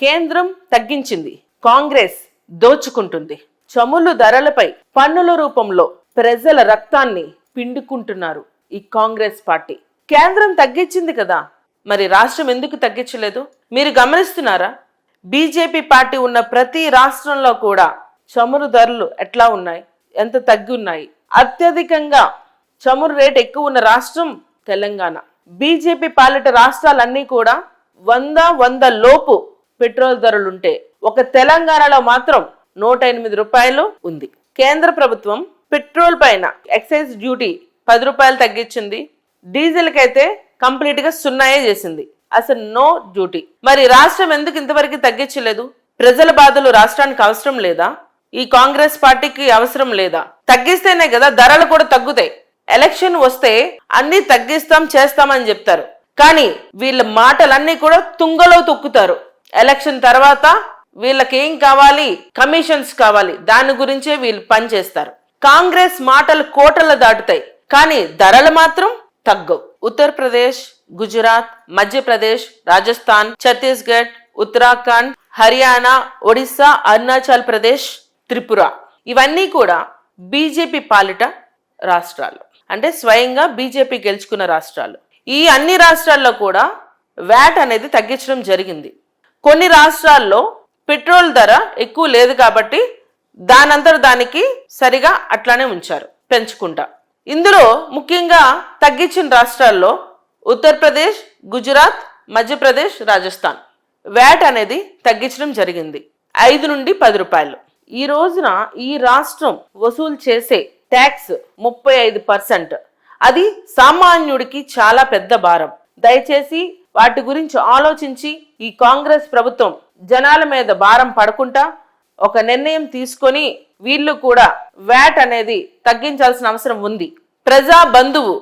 కేంద్రం తగ్గించింది, కాంగ్రెస్ దోచుకుంటుంది. చమురు ధరలపై పన్నుల రూపంలో ప్రజల రక్తాన్ని పిండుకుంటున్నారు ఈ కాంగ్రెస్ పార్టీ. కేంద్రం తగ్గించింది కదా, మరి రాష్ట్రం ఎందుకు తగ్గించలేదు? మీరు గమనిస్తున్నారా? బీజేపీ పార్టీ ఉన్న ప్రతి రాష్ట్రంలో కూడా చమురు ధరలు ఎట్లా ఉన్నాయి, ఎంత తగ్గి ఉన్నాయి. అత్యధికంగా చమురు రేట్ ఎక్కువ ఉన్న రాష్ట్రం తెలంగాణ. బీజేపీ పాలిట రాష్ట్రాలన్నీ కూడా 100 లోపు పెట్రోల్ ధరలుంటే ఒక తెలంగాణలో మాత్రం 108 రూపాయలు ఉంది. కేంద్ర ప్రభుత్వం పెట్రోల్ పైన ఎక్సైజ్ డ్యూటీ 10 రూపాయలు తగ్గించింది. డీజిల్ కైతే కంప్లీట్ గా 0 చేసింది, అసలు నో డ్యూటీ. మరి రాష్ట్రం ఎందుకు ఇంతవరకు తగ్గించలేదు? ప్రజల బాధలు రాష్ట్రానికి అవసరం లేదా? ఈ కాంగ్రెస్ పార్టీకి అవసరం లేదా? తగ్గిస్తేనే కదా ధరలు కూడా తగ్గుతాయి. ఎలక్షన్ వస్తే అన్ని తగ్గిస్తాం చేస్తామని చెప్తారు, కానీ వీళ్ళ మాటలన్నీ కూడా తుంగలో తొక్కుతారు. ఎలక్షన్ తర్వాత వీళ్ళకి ఏం కావాలి? కమిషన్స్ కావాలి, దాని గురించే వీళ్ళు పనిచేస్తారు. కాంగ్రెస్ మాటలు కోటలు దాటుతాయి, కానీ ధరలు మాత్రం తగ్గవు. ఉత్తరప్రదేశ్, గుజరాత్, మధ్యప్రదేశ్, రాజస్థాన్, ఛత్తీస్గఢ్, ఉత్తరాఖండ్, హర్యానా, ఒడిశా, అరుణాచల్ ప్రదేశ్, త్రిపుర ఇవన్నీ కూడా బీజేపీ పాలిట రాష్ట్రాలు, అంటే స్వయంగా బీజేపీ గెలుచుకున్న రాష్ట్రాలు. ఈ అన్ని రాష్ట్రాల్లో కూడా వ్యాట్ అనేది తగ్గించడం జరిగింది. కొన్ని రాష్ట్రాల్లో పెట్రోల్ ధర ఎక్కువ లేదు కాబట్టి దానంతట దానికి సరిగా అట్లానే ఉంచారు పెంచుకుంటా. ఇందులో ముఖ్యంగా తగ్గించిన రాష్ట్రాల్లో ఉత్తరప్రదేశ్, గుజరాత్, మధ్యప్రదేశ్, రాజస్థాన్ వ్యాట్ అనేది తగ్గించడం జరిగింది 5 నుండి 10 రూపాయలు. ఈ రోజున ఈ రాష్ట్రం వసూలు చేసే ట్యాక్స్ 35%. అది సామాన్యుడికి చాలా పెద్ద భారం. దయచేసి వాటి గురించి ఆలోచించి ఈ కాంగ్రెస్ ప్రభుత్వం జనాల మీద భారం పడకుండా ఒక నిర్ణయం తీసుకొని వీళ్ళు కూడా వ్యాట్ అనేది తగ్గించాల్సిన అవసరం ఉంది. ప్రజా బంధువు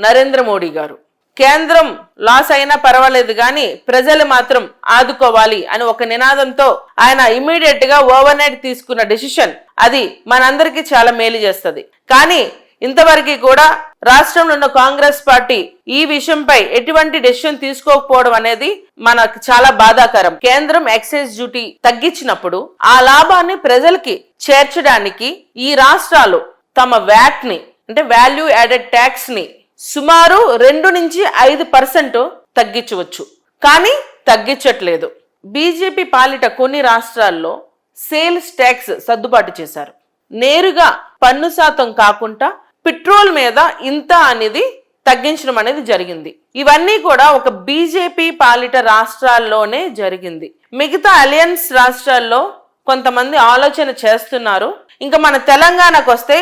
నరేంద్ర మోడీ గారు కేంద్రం లాస్ అయినా పర్వాలేదు కానీ ప్రజలు మాత్రం ఆదుకోవాలి అని ఒక నినాదంతో ఆయన ఇమ్మీడియట్ గా ఓవర్ నైట్ తీసుకున్న డెసిషన్ అది మనందరికీ చాలా మేలు చేస్తుంది. కానీ ఇంతవరకు కూడా రాష్ట్రంలో ఉన్న కాంగ్రెస్ పార్టీ ఈ విషయంపై ఎటువంటి డెసిషన్ తీసుకోకపోవడం అనేది మనకు చాలా బాధాకరం. కేంద్రం ఎక్సైజ్ డ్యూటీ తగ్గించినప్పుడు ఆ లాభాన్ని ప్రజలకి చేర్చడానికి ఈ రాష్ట్రాలు తమ వ్యాట్ ని అంటే వాల్యూ యాడెడ్ ట్యాక్స్ ని సుమారు 2 నుంచి 5% తగ్గించవచ్చు, కానీ తగ్గించట్లేదు. బీజేపీ పాలిట కొన్ని రాష్ట్రాల్లో సేల్స్ ట్యాక్స్ సర్దుబాటు చేశారు. నేరుగా పన్ను శాతం కాకుండా పెట్రోల్ మీద ఇంత అనేది తగ్గించడం అనేది జరిగింది. ఇవన్నీ కూడా ఒక బీజేపీ పాలిట రాష్ట్రాల్లోనే జరిగింది. మిగతా అలయన్స్ రాష్ట్రాల్లో కొంతమంది ఆలోచన చేస్తున్నారు. ఇంకా మన తెలంగాణకు వస్తే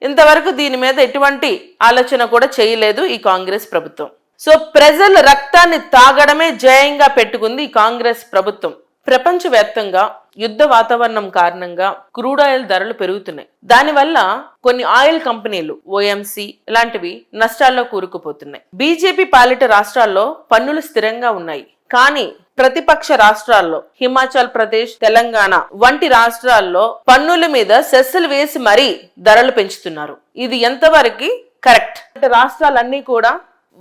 ఇంతవరకు దీని మీద ఎటువంటి ఆలోచన కూడా చేయలేదు ఈ కాంగ్రెస్ ప్రభుత్వం. సో ప్రజల రక్తాన్ని తాగడమే జయంగా పెట్టుకుంది ఈ కాంగ్రెస్ ప్రభుత్వం. ప్రపంచవ్యాప్తంగా యుద్ధ వాతావరణం కారణంగా క్రూడ్ ఆయిల్ ధరలు పెరుగుతున్నాయి. దానివల్ల కొన్ని ఆయిల్ కంపెనీలు ఓఎంసీ ఇలాంటివి నష్టాల్లో కూరుకుపోతున్నాయి. బీజేపీ పాలిట రాష్ట్రాల్లో పన్నులు స్థిరంగా ఉన్నాయి, కానీ ప్రతిపక్ష రాష్ట్రాల్లో హిమాచల్ ప్రదేశ్, తెలంగాణ వంటి రాష్ట్రాల్లో పన్నుల మీద సెస్సులు వేసి మరీ ధరలు పెంచుతున్నారు. ఇది ఎంతవరకు కరెక్ట్? రాష్ట్రాలన్నీ కూడా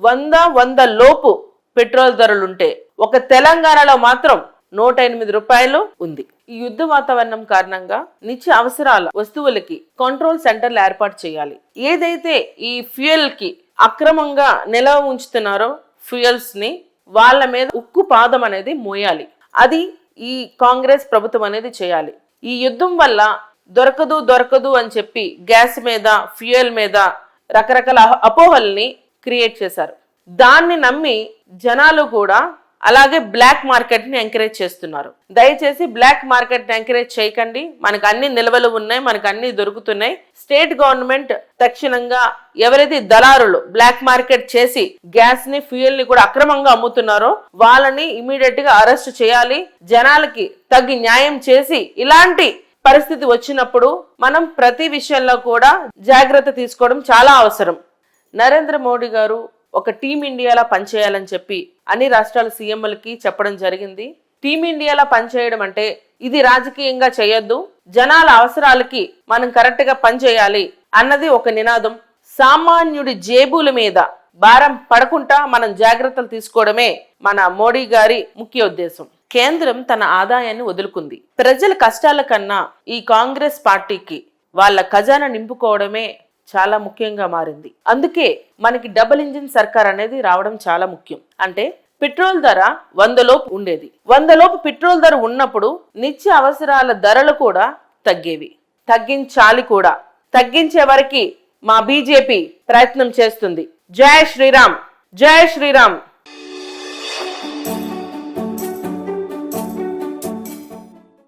100 లోపు పెట్రోల్ ధరలుంటే ఒక తెలంగాణలో మాత్రం 108 రూపాయలు ఉంది. ఈ యుద్ధ వాతావరణం కారణంగా నిత్య అవసరాల వస్తువులకి కంట్రోల్ సెంటర్లు ఏర్పాటు చేయాలి. ఏదైతే ఈ ఫ్యూయల్ కి అక్రమంగా నిల్వ ఉంచుతున్నారో ఫ్యూయల్స్ ని వాళ్ళ మీద ఉక్కు పాదం అనేది మోయాలి. అది ఈ కాంగ్రెస్ ప్రభుత్వం అనేది చేయాలి. ఈ యుద్ధం వల్ల దొరకదు అని చెప్పి గ్యాస్ మీద, ఫ్యూయల్ మీద రకరకాల అపోహల్ని క్రియేట్ చేశారు. దాన్ని నమ్మి జనాలు కూడా అలాగే బ్లాక్ మార్కెట్ ని ఎంకరేజ్ చేస్తున్నారు. దయచేసి బ్లాక్ మార్కెట్ ని ఎంకరేజ్ చేయకండి. మనకు అన్ని నిల్వలు ఉన్నాయి, మనకు అన్ని దొరుకుతున్నాయి. స్టేట్ గవర్నమెంట్ తక్షణంగా ఎవరైతే దళారులు బ్లాక్ మార్కెట్ చేసి గ్యాస్ ని, ఫ్యూయల్ ని కూడా అక్రమంగా అమ్ముతున్నారో వాళ్ళని ఇమీడియట్ గా అరెస్ట్ చేయాలి. జనాలకి తగ్గి న్యాయం చేసి ఇలాంటి పరిస్థితి వచ్చినప్పుడు మనం ప్రతి విషయంలో కూడా జాగ్రత్త తీసుకోవడం చాలా అవసరం. నరేంద్ర మోడీ గారు ఒక టీమిండియాలా పనిచేయాలని చెప్పి అన్ని రాష్ట్రాల సీఎంలకి చెప్పడం జరిగింది. టీమిండియాలా పనిచేయడం అంటే ఇది రాజకీయంగా చేయొద్దు, జనాల అవసరాలకి మనం కరెక్ట్ గా పనిచేయాలి అన్నది ఒక నినాదం. సామాన్యుడి జేబుల మీద భారం పడకుండా మనం జాగ్రత్తలు తీసుకోవడమే మన మోడీ గారి ముఖ్య ఉద్దేశం. కేంద్రం తన ఆదాయాన్ని వదులుకుంది. ప్రజల కష్టాల కన్నా ఈ కాంగ్రెస్ పార్టీకి వాళ్ళ ఖజానా నింపుకోవడమే చాలా ముఖ్యంగా మారింది. అందుకే మనకి డబుల్ ఇంజిన్ సర్కార్ అనేది రావడం చాలా ముఖ్యం. అంటే పెట్రోల్ ధర 100 లోపు ఉండేది. 100 లోపు పెట్రోల్ ధర ఉన్నప్పుడు నిత్య అవసరాల ధరలు కూడా తగ్గేవి. తగ్గించాలి కూడా. తగ్గించే వరకు మా బీజేపీ ప్రయత్నం చేస్తుంది. జై శ్రీరామ్, జై శ్రీరామ్.